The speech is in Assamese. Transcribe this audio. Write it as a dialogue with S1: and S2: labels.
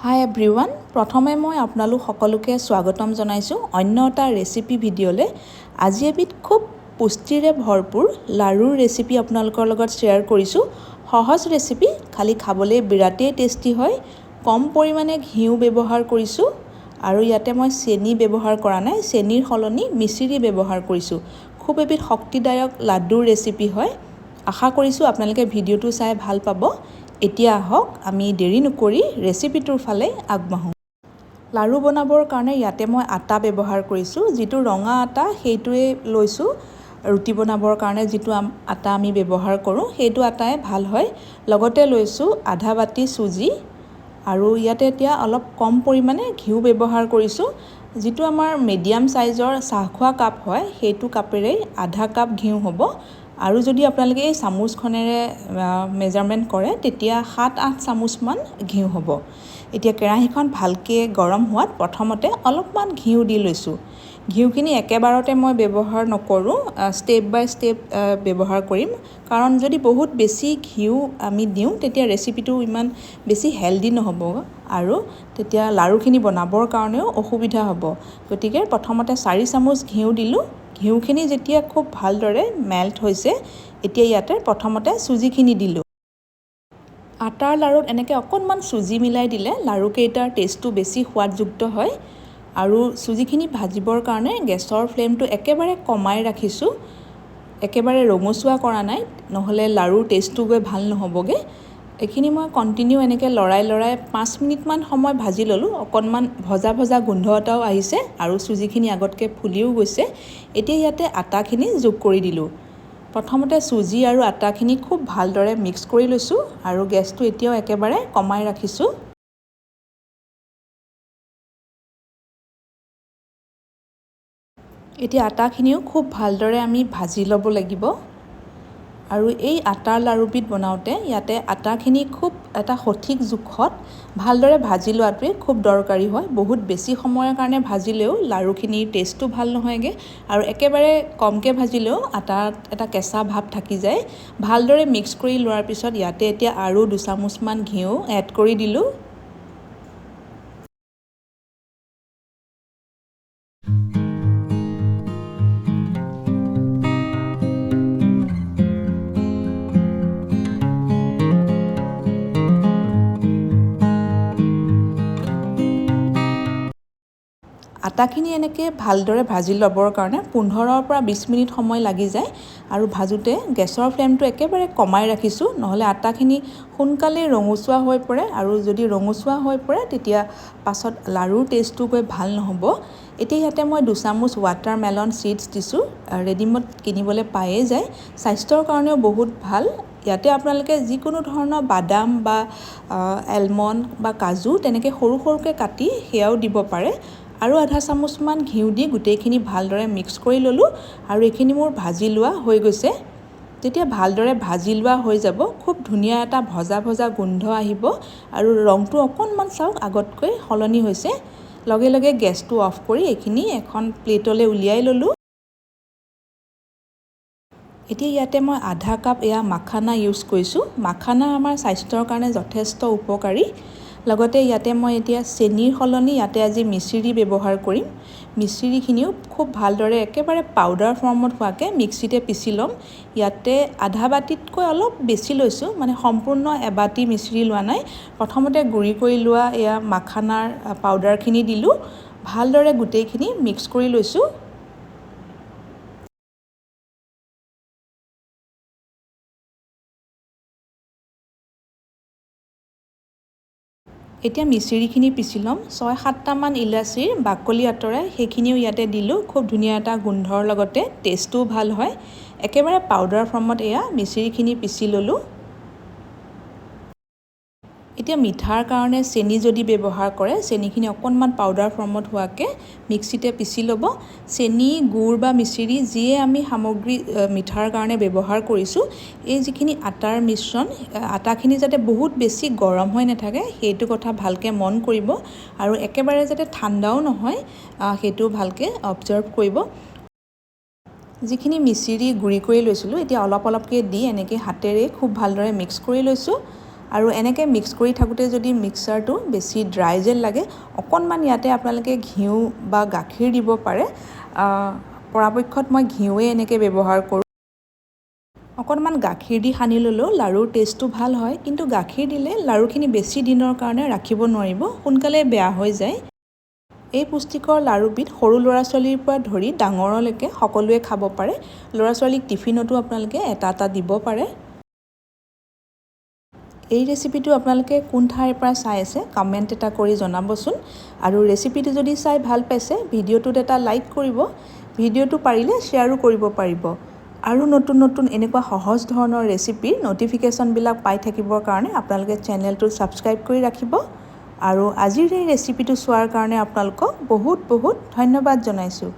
S1: হাই এভৰিৱান, প্ৰথমে মই আপোনালোক সকলোকে স্বাগতম জনাইছোঁ অন্য এটা ৰেচিপি ভিডিঅ'লৈ। আজি এবিধ খুব পুষ্টিৰে ভৰপূৰ লাড়ুৰ ৰেচিপি আপোনালোকৰ লগত শ্বেয়াৰ কৰিছোঁ। সহজ ৰেচিপি, খালি খাবলৈ বিৰাটেই টেষ্টি হয়। কম পৰিমাণে ঘিউ ব্যৱহাৰ কৰিছোঁ আৰু ইয়াতে মই চেনি ব্যৱহাৰ কৰা নাই, চেনিৰ সলনি মিচিৰি ব্যৱহাৰ কৰিছোঁ। খুব এবিধ শক্তিদায়ক লাড্ডুৰ ৰেচিপি হয়। আশা কৰিছোঁ আপোনালোকে ভিডিঅ'টো চাই ভাল পাব। এতিয়া আহক আমি দেৰি নকৰি ৰেচিপিটোৰ ফালে আগবাঢ়োঁ। লাড়ু বনাবৰ কাৰণে ইয়াতে মই আটা ব্যৱহাৰ কৰিছোঁ। যিটো ৰঙা আটা সেইটোৱে লৈছোঁ। ৰুটি বনাবৰ কাৰণে যিটো আটা আমি ব্যৱহাৰ কৰোঁ সেইটো আটাই ভাল হয়। লগতে লৈছোঁ আধা বাতি চুজি আৰু ইয়াতে এতিয়া অলপ কম পৰিমাণে ঘিউ ব্যৱহাৰ কৰিছোঁ। যিটো আমাৰ মিডিয়াম চাইজৰ চাহখোৱা কাপ হয় সেইটো কাপেৰে আধা কাপ ঘিউ হ'ব। আৰু যদি আপোনালোকে এই চামুচখনেৰে মেজাৰমেণ্ট কৰে তেতিয়া 7-8 চামুচমান ঘিউ হ'ব। এতিয়া কেৰাহীখন ভালকৈ গৰম হোৱাত প্ৰথমতে অলপমান ঘিউ দি লৈছোঁ। ঘিউখিনি একেবাৰতে মই ব্যৱহাৰ নকৰোঁ, ষ্টেপ বাই ষ্টেপ ব্যৱহাৰ কৰিম। কাৰণ যদি বহুত বেছি ঘিউ আমি দিওঁ তেতিয়া ৰেচিপিটো ইমান বেছি হেল্ডি নহ'ব আৰু তেতিয়া লাড়ুখিনি বনাবৰ কাৰণেও অসুবিধা হ'ব। গতিকে প্ৰথমতে 4 চামুচ ঘিউ দিলোঁ। ঘিউখিনি যেতিয়া খুব ভালদৰে মেল্ট হৈছে, এতিয়া ইয়াতে প্ৰথমতে চুজিখিনি দিলোঁ। আটাৰ লাড়ুত এনেকৈ অকণমান চুজি মিলাই দিলে লাড়ুকেইটাৰ টেষ্টটো বেছি সোৱাদযুক্ত হয়। আৰু চুজিখিনি ভাজিবৰ কাৰণে গেছৰ ফ্লেমটো একেবাৰে কমাই ৰাখিছোঁ। একেবাৰে ৰঙচুৱা কৰা নাই, নহ'লে লাড়ুৰ টেষ্টটো গৈ ভাল নহ'বগৈ। এইখিনি মই কণ্টিনিউ এনেকৈ লৰাই 5 মিনিটমান সময় ভাজি ল'লোঁ। অকণমান ভজা ভজা গোন্ধ এটাও আহিছে আৰু চুজিখিনি আগতকৈ ফুলিও গৈছে। এতিয়া ইয়াতে আটাখিনি যোগ কৰি দিলোঁ। প্ৰথমতে চুজি আৰু আটাখিনি খুব ভালদৰে মিক্স কৰি লৈছোঁ আৰু গেছটো এতিয়াও একেবাৰে কমাই ৰাখিছোঁ। এতিয়া আটাখিনিও খুব ভালদৰে আমি ভাজি ল'ব লাগিব। আৰু এই আটাৰ লাড়ুবিধ বনাওঁতে ইয়াতে আটাখিনি খুব এটা সঠিক জোখত ভালদৰে ভাজি লোৱাটোৱে খুব দৰকাৰী হয়। বহুত বেছি সময়ৰ কাৰণে ভাজিলেও লাড়ুখিনিৰ টেষ্টটো ভাল নহয়গৈ আৰু একেবাৰে কমকৈ ভাজিলেও আটাত এটা কেঁচা ভাৱ থাকি যায়। ভালদৰে মিক্স কৰি লোৱাৰ পিছত ইয়াতে এতিয়া আৰু 2 চামুচমান ঘিউ এড কৰি দিলোঁ। আটাখিনি এনেকৈ ভালদৰে ভাজি ল'বৰ কাৰণে 15 পৰা 20 মিনিট সময় লাগি যায়। আৰু ভাজোঁতে গেছৰ ফ্লেমটো একেবাৰে কমাই ৰাখিছোঁ, নহ'লে আটাখিনি সোনকালেই ৰঙচুৱা হৈ পৰে আৰু যদি ৰঙচুৱা হৈ পৰে তেতিয়া পাছত লাড়ুৰ টেষ্টটো গৈ ভাল নহ'ব। এতিয়া ইয়াতে মই 2 চামুচ ৱাটাৰমেলন চিডছ দিছোঁ। ৰেডিমেড কিনিবলৈ পায়েই যায়, স্বাস্থ্যৰ কাৰণেও বহুত ভাল। ইয়াতে আপোনালোকে যিকোনো ধৰণৰ বাদাম বা এলমণ্ড বা কাজু তেনেকৈ সৰু সৰুকৈ কাটি সেয়াও দিব পাৰে। আৰু আধা চামুচমান ঘিউ দি গোটেইখিনি ভালদৰে মিক্স কৰি ল'লোঁ আৰু এইখিনি মোৰ ভাজি লোৱা হৈ গৈছে। যেতিয়া ভালদৰে ভাজি লোৱা হৈ যাব, খুব ধুনীয়া এটা ভজা ভজা গোন্ধ আহিব আৰু ৰংটো অকণমান চাওক আগতকৈ সলনি হৈছে। লগে লগে গেছটো অফ কৰি এইখিনি এখন প্লেটলৈ উলিয়াই ল'লোঁ। এতিয়া ইয়াতে মই আধা কাপ মাখানা ইউজ কৰিছোঁ। মাখানা আমাৰ স্বাস্থ্যৰ কাৰণে যথেষ্ট উপকাৰী। লগতে ইয়াতে মই এতিয়া চেনিৰ সলনি ইয়াতে আজি মিচিৰি ব্যৱহাৰ কৰিম। মিচিৰিখিনিও খুব ভালদৰে একেবাৰে পাউডাৰ ফৰ্মত হোৱাকৈ মিক্সিতে পিচি ল'ম। ইয়াতে আধা বাতিতকৈ অলপ বেছি লৈছোঁ, মানে সম্পূৰ্ণ এবাতি মিচিৰি লোৱা নাই। প্ৰথমতে গুড়ি কৰি লোৱা মাখানাৰ পাউডাৰখিনি দিলোঁ। ভালদৰে গোটেইখিনি মিক্স কৰি লৈছোঁ। এতিয়া মিচিৰিখিনি পিচি ল'ম। 6-7টামান ইলাচিৰ বাকলি আঁতৰাই সেইখিনিও ইয়াতে দিলোঁ। খুব ধুনীয়া এটা গোন্ধৰ লগতে টেষ্টটোও ভাল হয়। একেবাৰে পাউডাৰ ফৰ্মত মিচিৰিখিনি পিচি ল'লোঁ। এতিয়া মিঠাৰ কাৰণে চেনি যদি ব্যৱহাৰ কৰে, চেনিখিনি অকণমান পাউডাৰ ফৰ্মত হোৱাকৈ মিক্সিতে পিচি ল'ব। চেনি, গুড় বা মিচিৰি যিয়ে আমি সামগ্ৰী মিঠাৰ কাৰণে ব্যৱহাৰ কৰিছোঁ, এই যিখিনি আটাৰ মিশ্ৰণ, আটাখিনি যাতে বহুত বেছি গৰম হৈ নাথাকে সেইটো কথা ভালকৈ মন কৰিব আৰু একেবাৰে যাতে ঠাণ্ডাও নহয় সেইটো ভালকৈ অবজাৰ্ভ কৰিব। যিখিনি মিচিৰি গুড়ি কৰি লৈছিলোঁ এতিয়া অলপ অলপকৈ দি এনেকৈ হাতেৰে খুব ভালদৰে মিক্স কৰি লৈছোঁ। আৰু এনেকৈ মিক্স কৰি থাকোঁতে যদি মিক্সাৰটো বেছি ড্ৰাই যেন লাগে অকণমান ইয়াতে আপোনালোকে ঘিউ বা গাখীৰ দিব পাৰে। পৰাপক্ষত মই ঘিউৱে এনেকৈ ব্যৱহাৰ কৰোঁ। অকণমান গাখীৰ দি সানি ল'লেও লাড়ুৰ টেষ্টটো ভাল হয়, কিন্তু গাখীৰ দিলে লাড়ুখিনি বেছি দিনৰ কাৰণে ৰাখিব নোৱাৰিব, সোনকালে বেয়া হৈ যায়। এই পুষ্টিকৰ লাড়ুবিধ সৰু ল'ৰা ছোৱালীৰ পৰা ধৰি ডাঙৰলৈকে সকলোৱে খাব পাৰে। ল'ৰা ছোৱালীক টিফিনতো আপোনালোকে এটা এটা দিব পাৰে। এই ৰেচিপিটো আপোনালোকে কোন ঠাইৰ পৰা চাই আছে কমেণ্ট এটা কৰি জনাবচোন। আৰু ৰেচিপিটো যদি চাই ভাল পাইছে ভিডিঅ'টোত এটা লাইক কৰিব, ভিডিঅ'টো পাৰিলে শ্বেয়াৰো কৰিব পাৰিব। আৰু নতুন নতুন এনেকুৱা সহজ ধৰণৰ ৰেচিপিৰ ন'টিফিকেশ্যনবিলাক পাই থাকিবৰ কাৰণে আপোনালোকে চেনেলটো ছাবস্ক্ৰাইব কৰি ৰাখিব। আৰু আজিৰ এই ৰেচিপিটো চোৱাৰ কাৰণে আপোনালোকক বহুত বহুত ধন্যবাদ জনাইছোঁ।